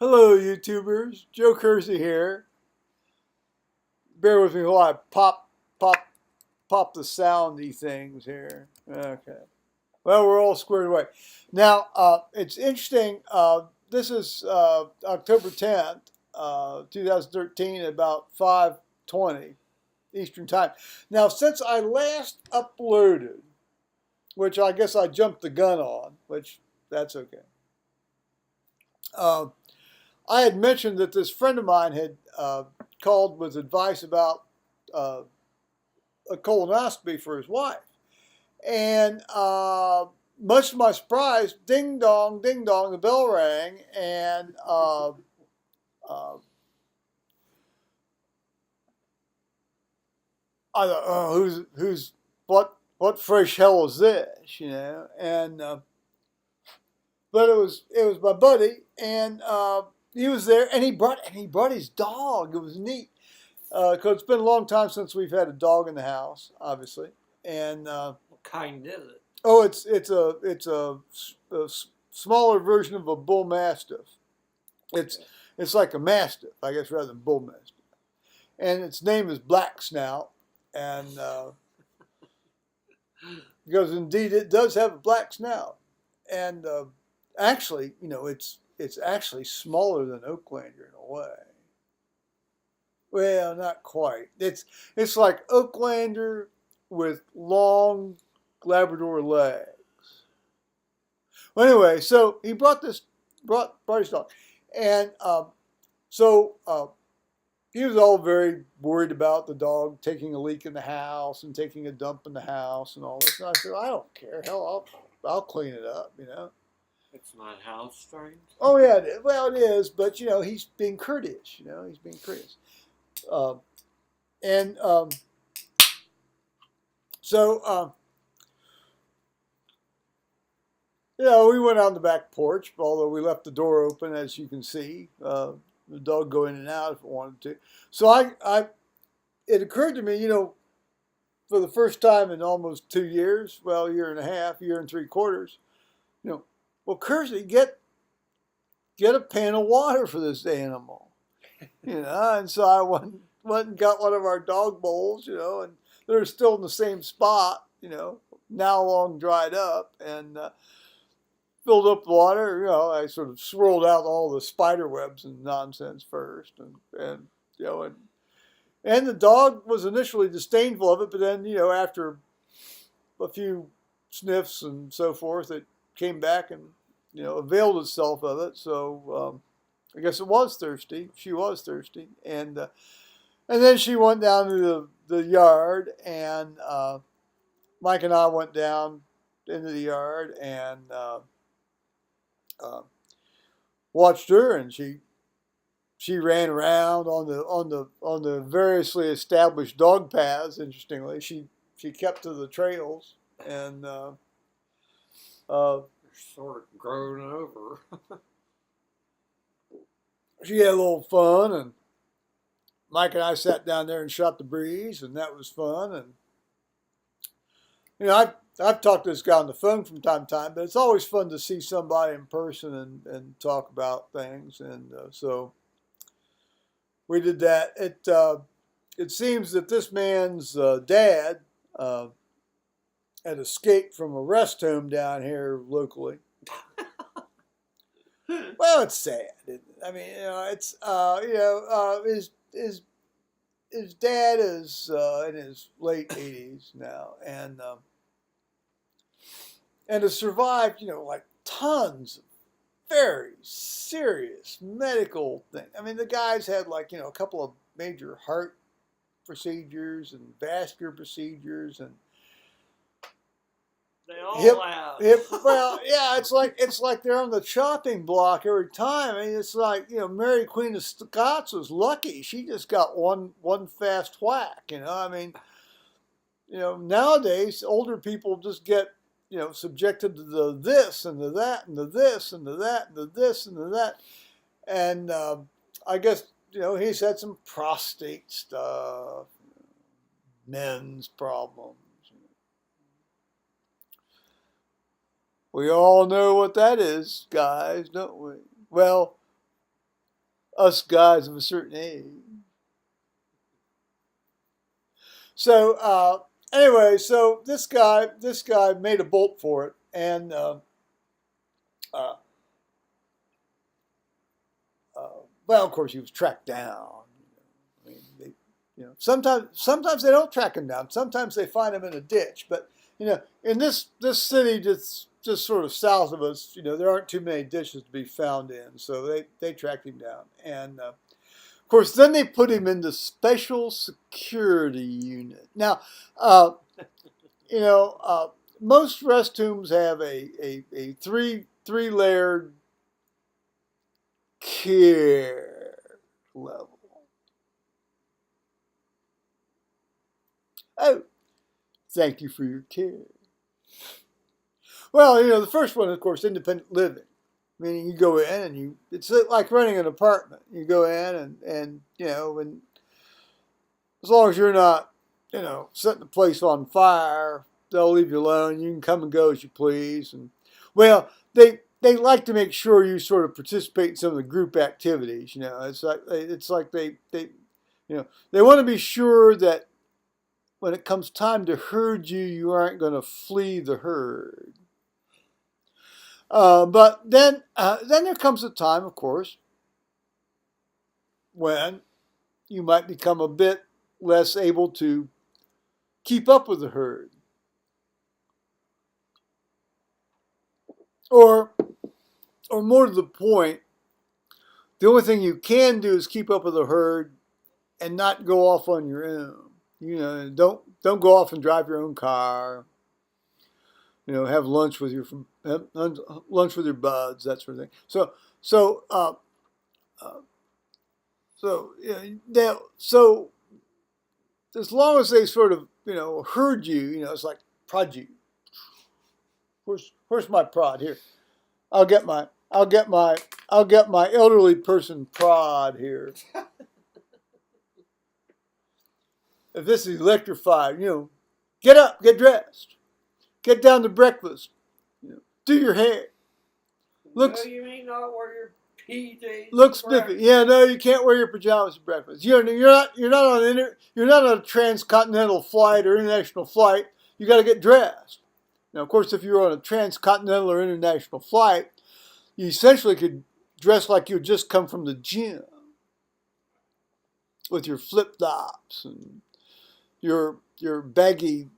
Hello, YouTubers. Joe Kersey here. Bear with me while I pop the soundy things here. Okay. Well, we're all squared away. Now, it's interesting. This is October 10th, 2013, at about 5:20 Eastern Time. Now, since I last uploaded, which I guess I jumped the gun on, which that's okay. Uh, I had mentioned that this friend of mine had called with advice about uh, a colonoscopy for his wife. And much to my surprise, ding dong, the bell rang, and uh, I thought, oh, what fresh hell is this, And but it was my buddy, and he was there, and he brought his dog. It was neat because it's been a long time since we've had a dog in the house, obviously. And What kind is it? oh, it's a smaller version of a bull mastiff. It's Okay. it's like a mastiff, I guess, rather than bull mastiff. And its name is Black Snout, and because indeed it does have a black snout, and actually, it's actually smaller than Oaklander in a way. Well, not quite. It's like Oaklander with long Labrador legs. Well, anyway, so he brought his dog, and so he was all very worried about the dog taking a leak in the house and taking a dump in the house and all this. And I said, I don't care. Hell, I'll clean it up. It's not house trained. Oh yeah, it is. Well, it is, but he's being courteous. He's being courteous. Um, and so we went out on the back porch, although we left the door open, as you can see. The dog go in and out if it wanted to. So it occurred to me, for the first time in almost 2 years, well, a year and a half, year and 3/4, well, Kersey, get a pan of water for this animal, And so I went and got one of our dog bowls, and they're still in the same spot, now long dried up, and filled up the water. I sort of swirled out all the spider webs and nonsense first, and the dog was initially disdainful of it, but then after a few sniffs and so forth, it came back and availed itself of it. So I guess it was thirsty. She was thirsty, and then she went down to the yard, and Mike and I went down into the yard and watched her, and she ran around on the variously established dog paths. Interestingly, she kept to the trails, and They're sort of grown over. she had a little fun. And Mike and I sat down there and shot the breeze, and that was fun. And I've talked to this guy on the phone from time to time, but it's always fun to see somebody in person and talk about things. And so we did that. It seems that this man's dad had escaped from a rest home down here locally. Well, it's sad. I mean, it's his dad is in his late 80s now, and has survived, like tons of very serious medical things. I mean, the guy's had a couple of major heart procedures and vascular procedures and They all hip have. well, yeah, it's like they're on the chopping block every time. I mean, it's like, Mary Queen of Scots was lucky. She just got one fast whack, I mean, nowadays older people just get, subjected to the this and the that and the this and the that and the this and the that. And I guess, he's had some prostate stuff, men's problems. We all know what that is, guys, don't we? Well, us guys of a certain age. So anyway, so this guy made a bolt for it, and uh, well, of course, he was tracked down. I mean, sometimes they don't track him down. Sometimes they find him in a ditch. But in this city just sort of south of us, there aren't too many ditches to be found in. So they tracked him down, and of course, then they put him in the special security unit. Now, most rest homes have a three-layered care level. Oh, thank you for your care. Well, the first one, of course, independent living. Meaning you go in and it's like renting an apartment. You go in and as long as you're not, setting the place on fire, they'll leave you alone. You can come and go as you please. And well, they like to make sure you sort of participate in some of the group activities. It's like they want to be sure that when it comes time to herd you, you aren't going to flee the herd. But then there comes a time, of course, when you might become a bit less able to keep up with the herd. Or more to the point, the only thing you can do is keep up with the herd and not go off on your own. Don't go off and drive your own car. Have lunch with your buds, that sort of thing. So as long as they sort of herd you, it's like prod you. Where's my prod here? I'll get my elderly person prod here. If this is electrified, get up, get dressed, get down to breakfast, do your hair. No, you may not wear your PJs. Look spiffy. Yeah, no, you can't wear your pajamas for breakfast. You're not on a transcontinental flight or international flight. You got to get dressed. Now, of course, if you're on a transcontinental or international flight, you essentially could dress like you just come from the gym with your flip flops and your baggy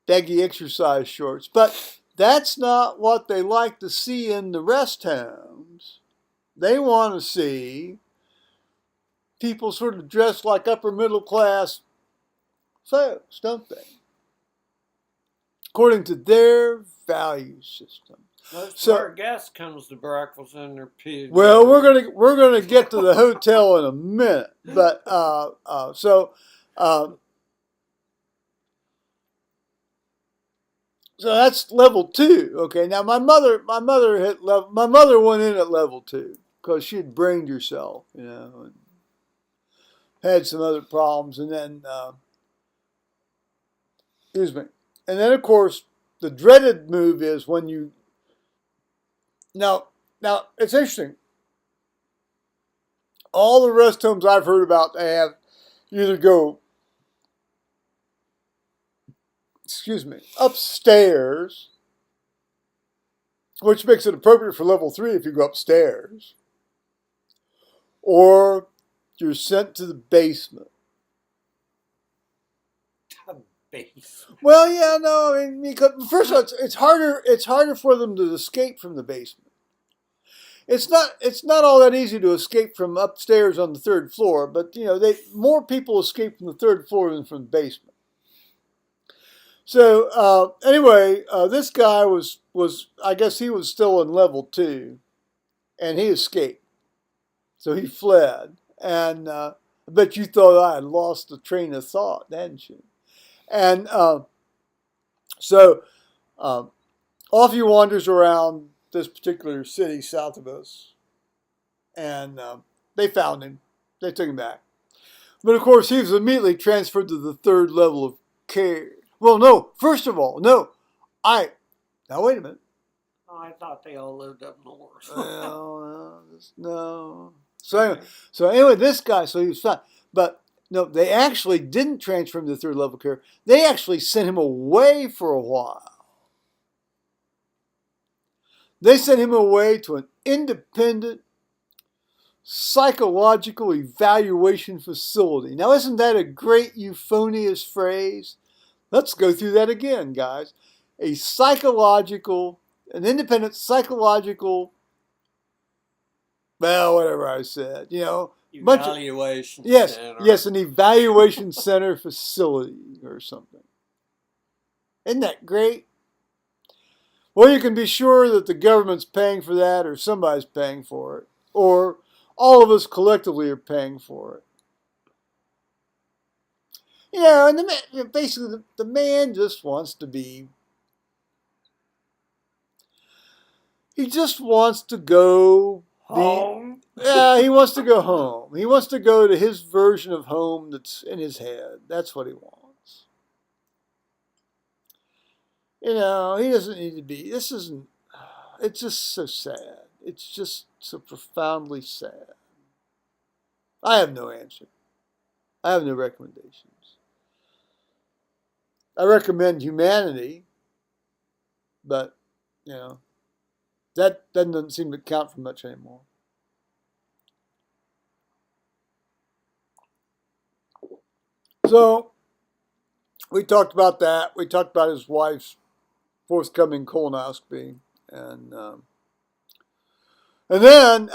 exercise shorts. But that's not what they like to see in the rest homes. They want to see people sort of dressed like upper middle class folks, don't they? According to their value system. Most of our guests comes to breakfast in their PJs. Well, we're gonna get to the hotel in a minute, but so that's level 2. Okay, now my mother went in at level 2 because she had brained herself, and had some other problems, and then and then of course the dreaded move is when you now it's interesting. All the rest homes I've heard about, they have you either go upstairs, which makes it appropriate for level 3 if you go upstairs, or you're sent to the basement. Well, yeah, no, I mean, because first of all, it's harder for them to escape from the basement. It's not all that easy to escape from upstairs on the 3rd floor, but more people escape from the 3rd floor than from the basement. So anyway, this guy was I guess he was still in level 2, and he escaped. So he fled, and I bet you thought I had lost the train of thought, hadn't you? And so off he wanders around this particular city south of us, and they found him. They took him back. But of course, he was immediately transferred to the 3rd level of care. Well, no, first of all, no. Now, wait a minute. Oh, I thought they all lived up north. No. So anyway, this guy, so he was fine. But no, they actually didn't transfer him to third level care. They actually sent him away for a while. They sent him away to an independent psychological evaluation facility. Now, isn't that a great euphonious phrase? Let's go through that again, guys. An independent psychological, well, whatever I said, evaluation yes, center. yes, an evaluation center facility or something. Isn't that great? Well, you can be sure that the government's paying for that, or somebody's paying for it, or all of us collectively are paying for it. And the man, basically, the man just wants to be. He just wants to go home. Yeah, he wants to go home. He wants to go to his version of home that's in his head. That's what he wants. He doesn't need to be. This isn't. It's just so sad. It's just so profoundly sad. I have no answer. I have no recommendations. I recommend humanity, but, that doesn't seem to count for much anymore. So, we talked about that. We talked about his wife's forthcoming colonoscopy, and then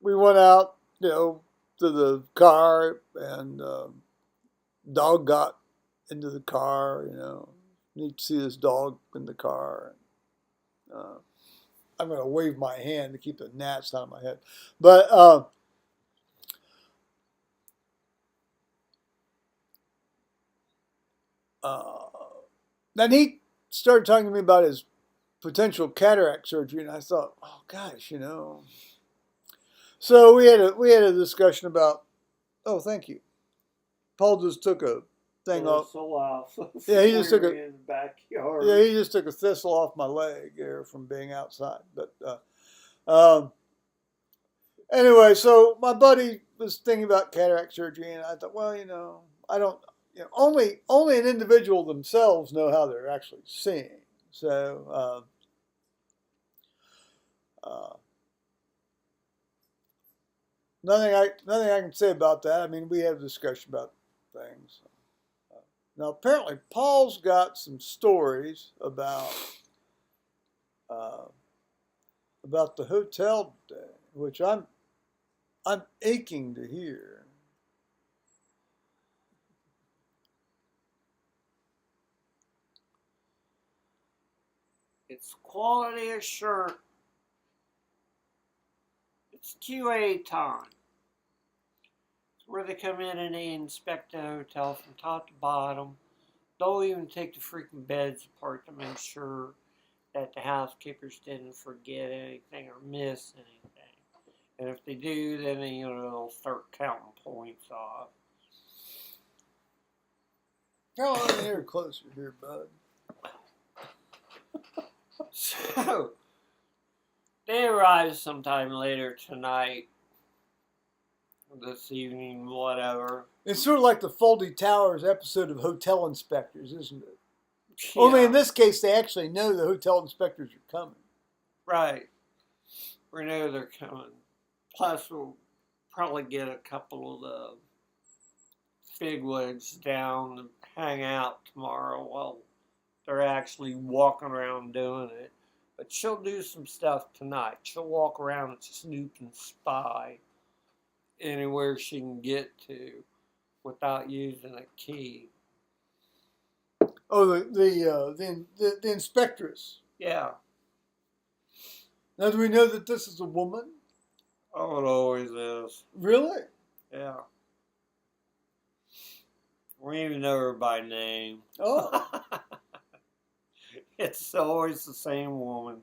we went out to the car, and dog got into the car. Need to see this dog in the car. I'm going to wave my hand to keep the gnats out of my head, but then he started talking to me about his potential cataract surgery, and I thought, oh gosh, So we had a discussion about. Oh, thank you. Paul just took a thing off. Yeah, he just took a. In the backyard. Yeah, he just took a thistle off my leg there from being outside. But anyway, so my buddy was thinking about cataract surgery, and I thought, well, I don't. Only an individual themselves know how they're actually seeing. So. Nothing I can say about that. I mean, we had a discussion about things. Now, apparently, Paul's got some stories about the hotel today, which I'm aching to hear. It's quality assurance. It's QA time. It's where they come in and they inspect the hotel from top to bottom. They'll even take the freaking beds apart to make sure that the housekeepers didn't forget anything or miss anything. And if they do, then they'll start counting points off. Come on here closer here, bud. So, they arrive sometime later tonight, this evening, whatever. It's sort of like the Fawlty Towers episode of Hotel Inspectors, isn't it? Yeah. Only in this case, they actually know the hotel inspectors are coming. Right. We know they're coming. Plus, we'll probably get a couple of the figwigs down and hang out tomorrow while they're actually walking around doing it. But she'll do some stuff tonight. She'll walk around and snoop and spy anywhere she can get to without using a key. Oh, the inspectress. Yeah. Now, do we know that this is a woman? Oh, it always is. Really? Yeah. We even know her by name. Oh. It's always the same woman.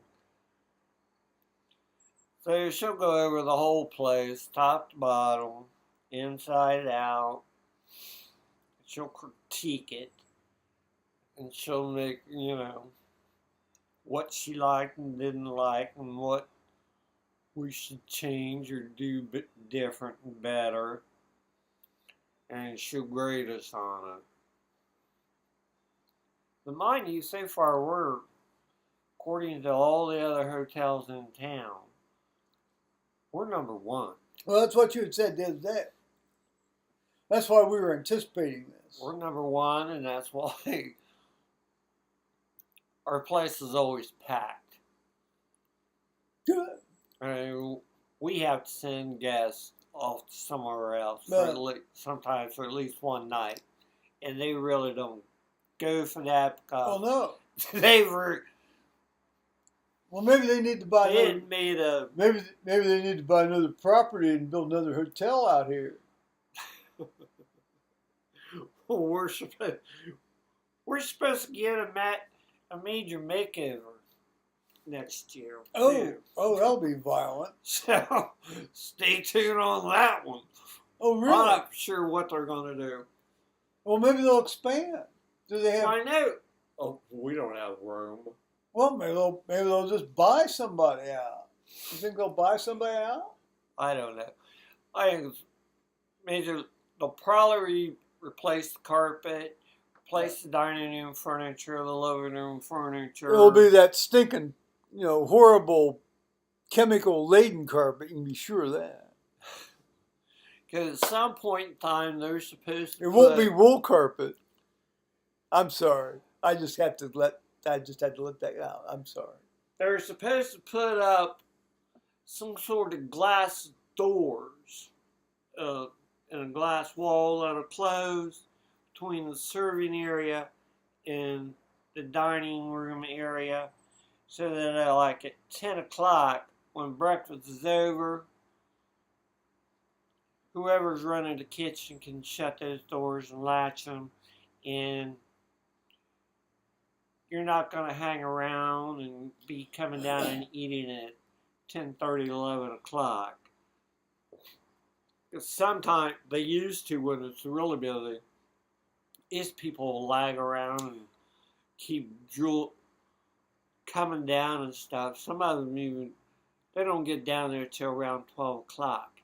So she'll go over the whole place, top to bottom, inside out. She'll critique it. And she'll make, what she liked and didn't like and what we should change or do different and better, and she'll grade us on it. But mind you, so far we're, according to all the other hotels in town, we're number one. Well, that's what you had said the other day. That's why we were anticipating this. We're number one, and that's why our place is always packed. Good. I mean, we have to send guests off somewhere else sometimes for at least one night, and they really don't go for that because no. they were. Well, maybe they need to buy. Maybe they need to buy another property and build another hotel out here. we're supposed to get a major makeover next year. Oh, that'll be violent. So stay tuned on that one. Oh, really? I'm not sure what they're going to do. Well, maybe they'll expand. Do they have? I know. Oh, we don't have room. Well, maybe they'll just buy somebody out. You think they'll buy somebody out? I don't know. I think they'll probably replace the carpet, replace the dining room furniture, the living room furniture. It'll be that stinking, horrible, chemical-laden carpet. You can be sure of that. Because at some point in time, they're supposed to. It won't be wool carpet. I'm sorry. I just had to let that out. I'm sorry. They're supposed to put up some sort of glass doors and a glass wall that'll close between the serving area and the dining room area, so that like at 10 o'clock when breakfast is over, whoever's running the kitchen can shut those doors and latch them, and you're not going to hang around and be coming down and eating at 10:30, 11 o'clock. Because sometimes they used to, when it's really busy, is people lag around and keep coming down and stuff. Some of them even, they don't get down there till around 12 o'clock.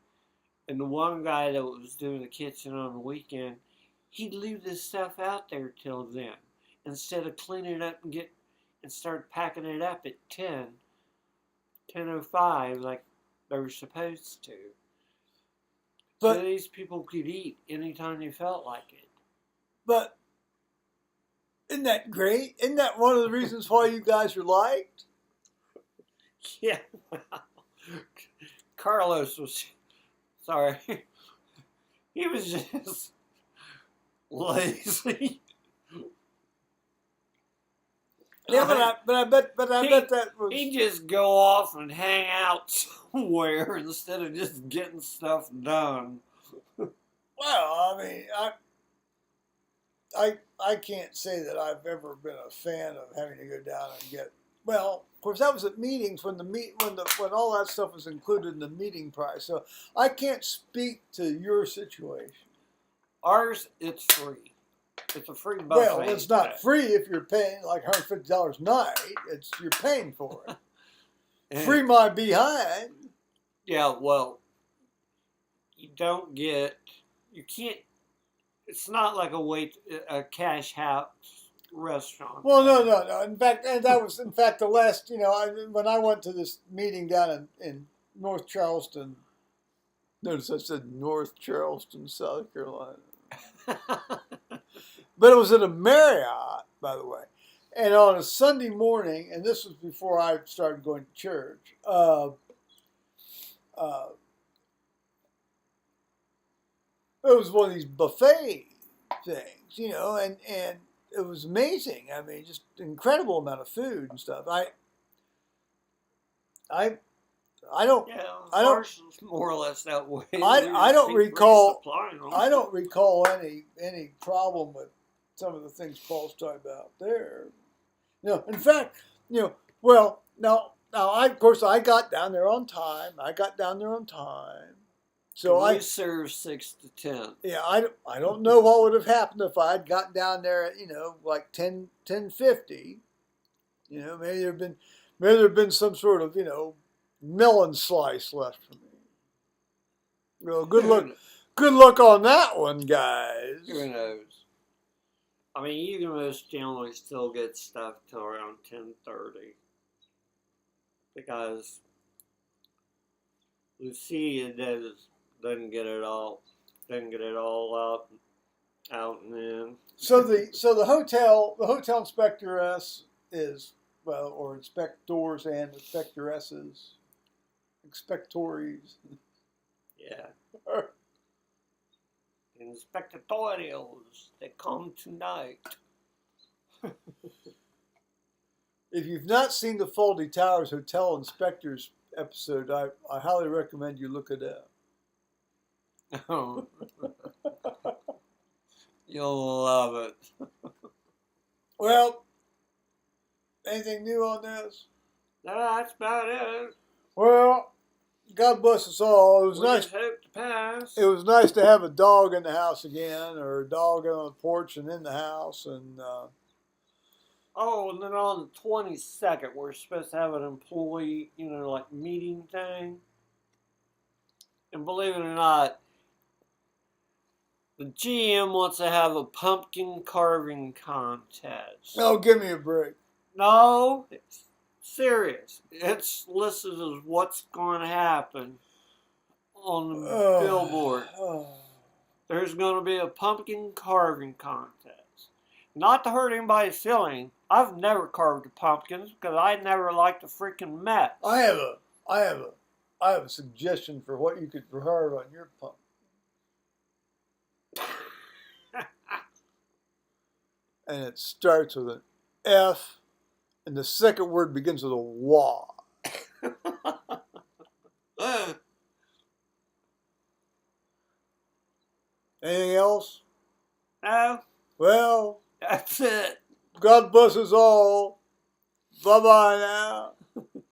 And the one guy that was doing the kitchen on the weekend, he'd leave this stuff out there till then, instead of cleaning it up and start packing it up at 10:05 like they were supposed to. But so these people could eat anytime they felt like it. But isn't that great? Isn't that one of the reasons why you guys are liked? Yeah. Carlos was, sorry, he was just lazy. Yeah, but I bet that was. He'd just go off and hang out somewhere instead of just getting stuff done. Well, I mean, I can't say that I've ever been a fan of having to go down and get. Well, of course, that was at meetings when all that stuff was included in the meeting price. So I can't speak to your situation. Ours, it's free. It's a free buffet. Well, it's not free if you're paying like $150 a night. You're paying for it. Free my behind. Yeah, well, you can't. It's not like a cash house restaurant. Well, no. In fact, the last. When I went to this meeting down in North Charleston. Notice I said North Charleston, South Carolina. But it was at a Marriott, by the way. And on a Sunday morning, and this was before I started going to church, it was one of these buffet things, and it was amazing. I mean, just incredible amount of food and stuff. I don't. Yeah, ours is more or less that way. I don't recall any problem with some of the things Paul's talking about there. In fact, well, now of course I got down there on time. So we serve 6 to 10. Yeah, I don't know what would have happened if I had gotten down there at like 10:50. Maybe there'd been some sort of melon slice left for me. Well, good luck on that one, guys. Who knows? I mean, you can most generally still get stuff till around 10:30 because Lucia doesn't get it all out and in. So the hotel inspectoress is, well, or inspectors and inspectoresses, inspectories. Yeah. Inspectorials, they come tonight. If you've not seen the Faulty Towers Hotel Inspectors episode, I highly recommend you look it up. Oh. You'll love it. Well, anything new on this? No, that's about it. Well, God bless us all. It was We nice. just hope to pass. It was nice to have a dog in the house again, or a dog on the porch and in the house, and Oh, and then on the 22nd, we're supposed to have an employee, like meeting thing. And believe it or not, the GM wants to have a pumpkin carving contest. oh, give me a break. No, it's serious. It's listed as what's going to happen on the billboard. There's going to be a pumpkin carving contest. Not to hurt anybody's feeling, I've never carved pumpkins because I never liked the freaking mess. I have a suggestion for what you could carve on your pumpkin. And it starts with an F, and the second word begins with a WA. Anything else? No, Well, that's it. God bless us all. Bye-bye now.